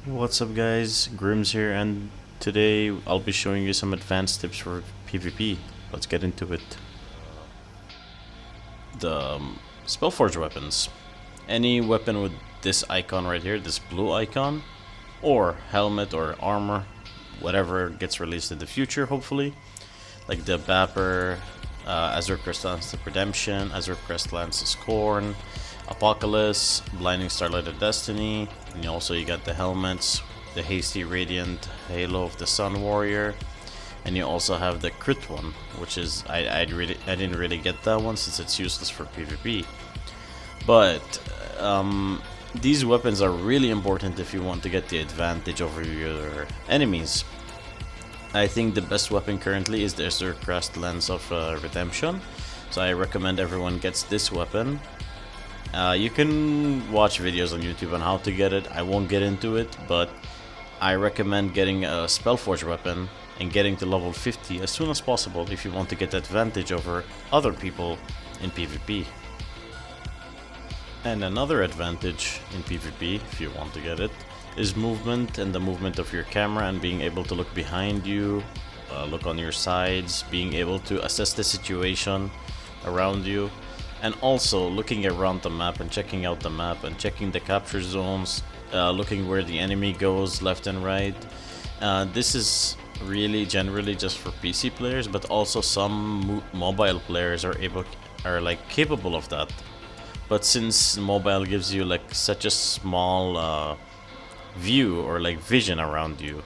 What's up guys, Grims here, and today I'll be showing you some advanced tips for PvP. Let's get into it. The Spellforge weapons. Any weapon with this icon right here, this blue icon, or helmet or armor, whatever gets released in the future hopefully, like the Bapper, Azure Crest Lance of Redemption, Azure Crest Lance of Scorn, Apocalypse, Blinding Starlight of Destiny, and you got the helmets, the Hasty Radiant Halo of the Sun Warrior, and you also have the crit one, which is I didn't really get that one since it's useless for PvP. But these weapons are really important if you want to get the advantage over your enemies. I think the best weapon currently is the Azure Crest Lance of Redemption, so I recommend everyone gets this weapon. You can watch videos on YouTube on how to get it. I won't get into it, but I recommend getting a Spellforge weapon and getting to level 50 as soon as possible if you want to get advantage over other people in PvP. And another advantage in PvP, if you want to get it, is movement and the movement of your camera and being able to look behind you, look on your sides, being able to assess the situation around you, and also looking around the map and checking out the map and checking the capture zones, looking where the enemy goes left and right. This is really generally just for PC players, but also some mobile players are capable of that. But since mobile gives you like such a small view or like vision around you,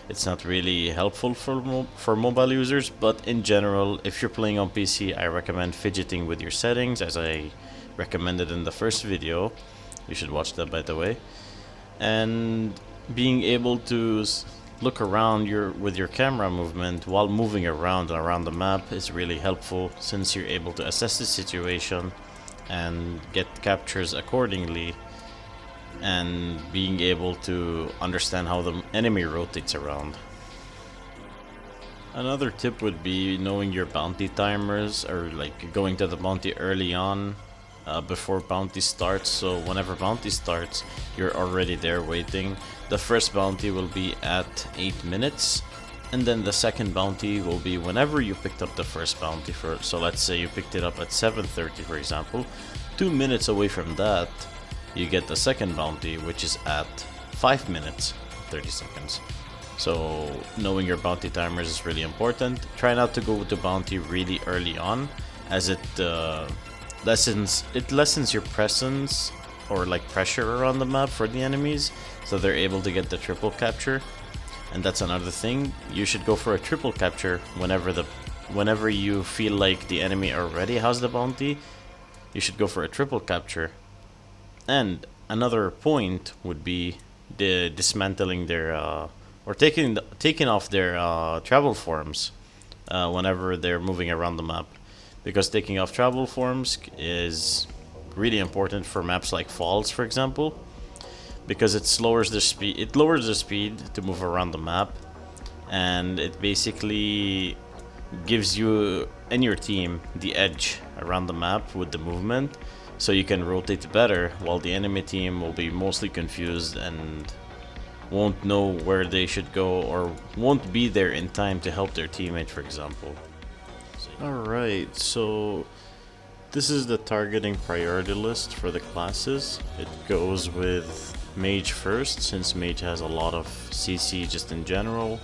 it's not really helpful for mobile users. But in general, if you're playing on PC, I recommend fidgeting with your settings, as I recommended in the first video. You should watch that, by the way. And being able to look around with your camera movement while moving around the map is really helpful, since you're able to assess the situation and get captures accordingly, and being able to understand how the enemy rotates around. Another tip would be knowing your bounty timers, or like going to the bounty early on, before bounty starts, so whenever bounty starts you're already there waiting. The first bounty will be at 8 minutes, and then the second bounty will be whenever you picked up the first bounty. So let's say you picked it up at 7:30 for example. 2 minutes away from that you get the second bounty, which is at 5 minutes 30 seconds. So knowing your bounty timers is really important. Try not to go with the bounty really early on, as it lessens your presence or like pressure around the map for the enemies, so they're able to get the triple capture. And that's another thing, you should go for a triple capture whenever you feel like the enemy already has the bounty. You should go for a triple capture. And another point would be the dismantling their or taking off their travel forms whenever they're moving around the map, because taking off travel forms is really important for maps like Falls, for example, because it lowers the speed to move around the map, and it basically gives you and your team the edge around the map with the movement, so you can rotate better, while the enemy team will be mostly confused and won't know where they should go, or won't be there in time to help their teammate, for example. Alright, so this is the targeting priority list for the classes. It goes with Mage first, since Mage has a lot of CC just in general,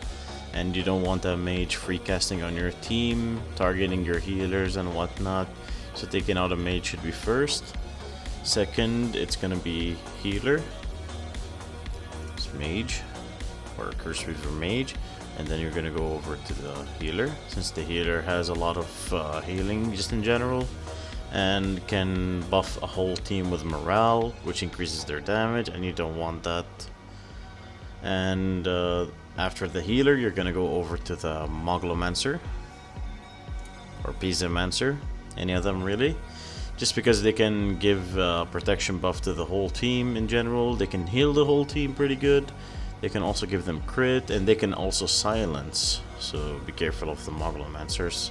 and you don't want a Mage free casting on your team, targeting your healers and whatnot. So taking out a Mage should be first. Second, it's gonna be Healer. It's Mage, or Curse Weaver Mage. And then you're gonna go over to the Healer, since the Healer has a lot of healing just in general, and can buff a whole team with morale, which increases their damage, and you don't want that. And after the Healer, you're gonna go over to the Moglomancer or Piezomancer, any of them really, just because they can give protection buff to the whole team in general. They can heal the whole team pretty good. They can also give them crit, and they can also silence, so be careful of the Moglomancers.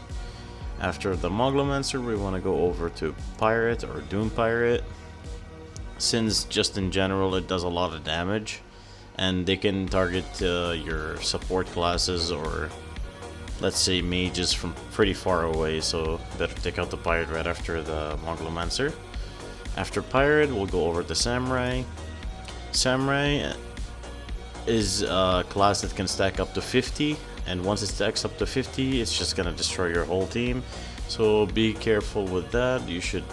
After the Moglomancer, we want to go over to Pirate or Doom Pirate, since just in general it does a lot of damage, and they can target your support classes, or let's say mages, from pretty far away, so better take out the pirate right after the Mongolomancer. After pirate, we'll go over to samurai. Samurai is a class that can stack up to 50, and once it stacks up to 50, it's just gonna destroy your whole team, so be careful with that. You should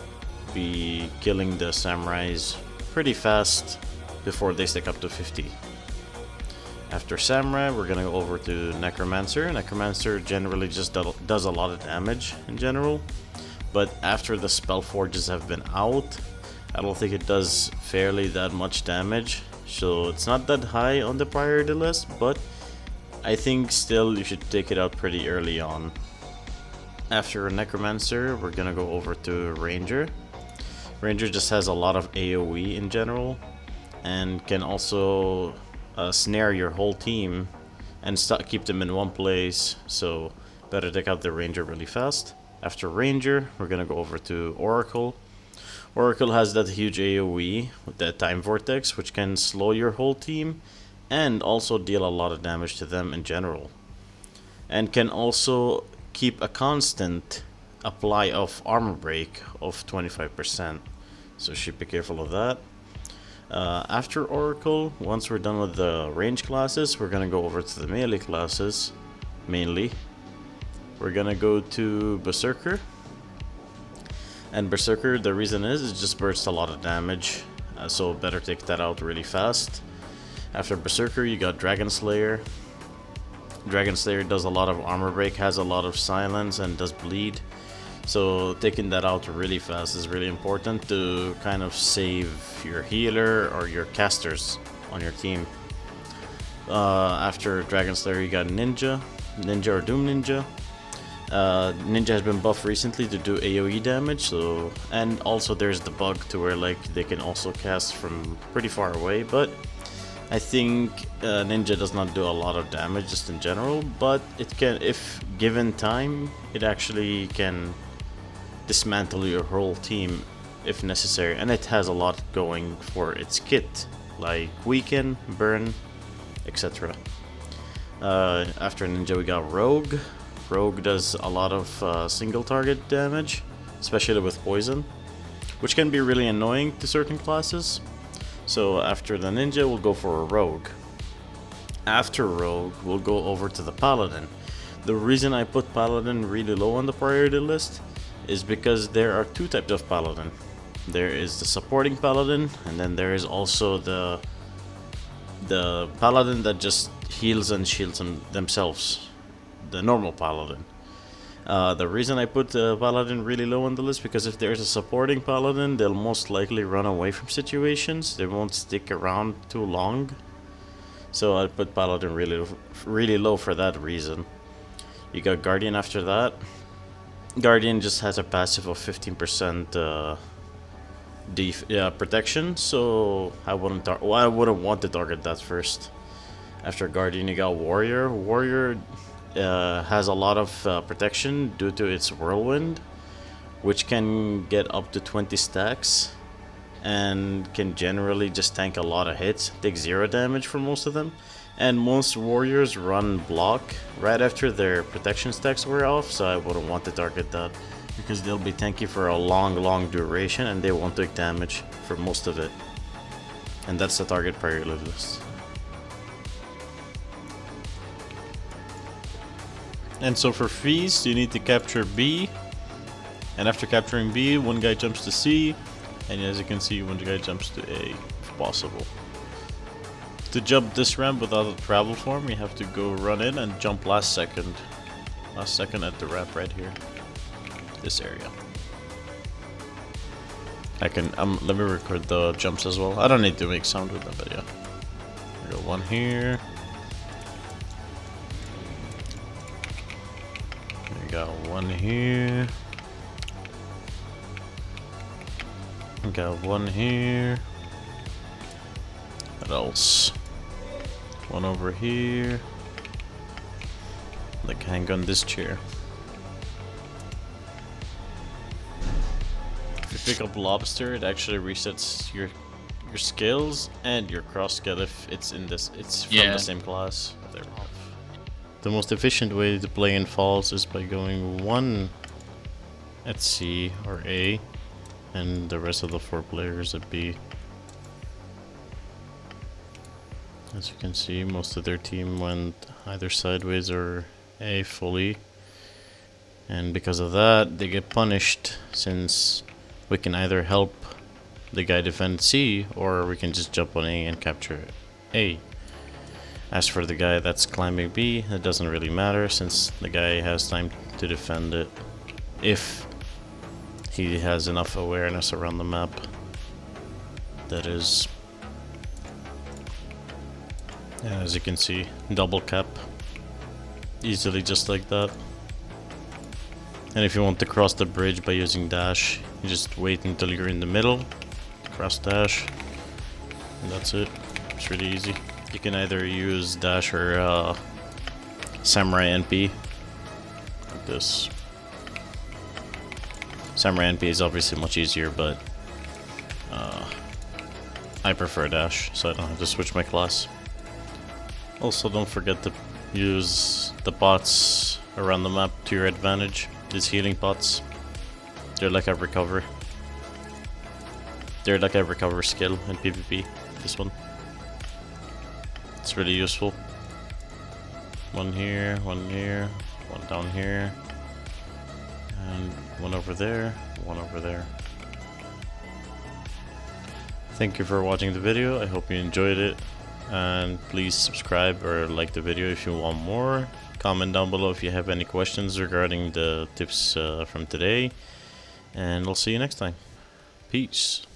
be killing the samurais pretty fast before they stack up to 50. After samurai, we're gonna go over to necromancer. Necromancer generally just does a lot of damage in general, but after the spellforges have been out, I don't think it does fairly that much damage, so it's not that high on the priority list, but I think still you should take it out pretty early on. After necromancer, we're gonna go over to ranger. Ranger just has a lot of AoE in general, and can also snare your whole team and keep them in one place, so better take out the ranger really fast. After ranger, we're gonna go over to oracle. Oracle has that huge AoE with that time vortex, which can slow your whole team and also deal a lot of damage to them in general, and can also keep a constant apply of armor break of 25%, so should be careful of that. After oracle, once we're done with the range classes, we're gonna go over to the melee classes. Mainly we're gonna go to berserker, and berserker, the reason is it just bursts a lot of damage, so better take that out really fast. After berserker, you got dragon slayer. Dragon slayer does a lot of armor break, has a lot of silence, and does bleed, so taking that out really fast is really important to kind of save your healer or your casters on your team. After dragon slayer, you got ninja or doom ninja. Ninja has been buffed recently to do AoE damage, so, and also there's the bug to where like they can also cast from pretty far away, but I think ninja does not do a lot of damage just in general, but it can, if given time, it actually can dismantle your whole team if necessary, and it has a lot going for its kit, like weaken, burn, etc. After ninja, we got rogue. Rogue does a lot of single target damage, especially with poison, which can be really annoying to certain classes. So after the ninja, we'll go for a rogue. After rogue, we'll go over to the paladin. The reason I put paladin really low on the priority list is because there are two types of paladin. There is the supporting paladin, and then there is also the paladin that just heals and shields themselves, the normal paladin. The reason I put the paladin really low on the list, because if there's a supporting paladin, they'll most likely run away from situations. They won't stick around too long, so I put paladin really low for that reason. You got guardian after that. Guardian just has a passive of 15% protection, so I wouldn't want to target that first. After guardian, you got warrior. Warrior has a lot of protection due to its whirlwind, which can get up to 20 stacks and can generally just tank a lot of hits, take 0 damage for most of them. And most warriors run block right after their protection stacks wear off, so I wouldn't want to target that, because they'll be tanky for a long duration and they won't take damage for most of it. And that's the target priority list. And so for feast, you need to capture B, and after capturing B, one guy jumps to C, and as you can see, one guy jumps to A if possible. To jump this ramp without a travel form, you have to go run in and jump last second at the ramp right here, this area. I can let me record the jumps as well. I don't need to make sound with them, but yeah. I got one here. I got one here. I got one here. What else? One over here. Like hang on this chair. If you pick up lobster, it actually resets your skills and your cross skill if it's in this. It's from the same class. There we go. The most efficient way to play in falls is by going one at C or A, and the rest of the 4 players at B. As you can see, most of their team went either sideways or A fully, and because of that they get punished, since we can either help the guy defend C or we can just jump on A and capture A. As for the guy that's climbing B, it doesn't really matter, since the guy has time to defend it if he has enough awareness around the map. That is, as you can see, double cap easily, just like that. And if you want to cross the bridge by using dash, you just wait until you're in the middle, cross dash, and that's it. It's really easy. You can either use dash or samurai NP, like this. Samurai NP is obviously much easier, but I prefer dash, so I don't have to switch my class. Also, don't forget to use the pots around the map to your advantage. These healing pots, they're like a recover. They're like a recover skill in PvP. This one, it's really useful. One here, one down here, and one over there, one over there. Thank you for watching the video. I hope you enjoyed it, and please subscribe or like the video if you want more. Comment down below if you have any questions regarding the tips from today, and I'll see you next time. Peace.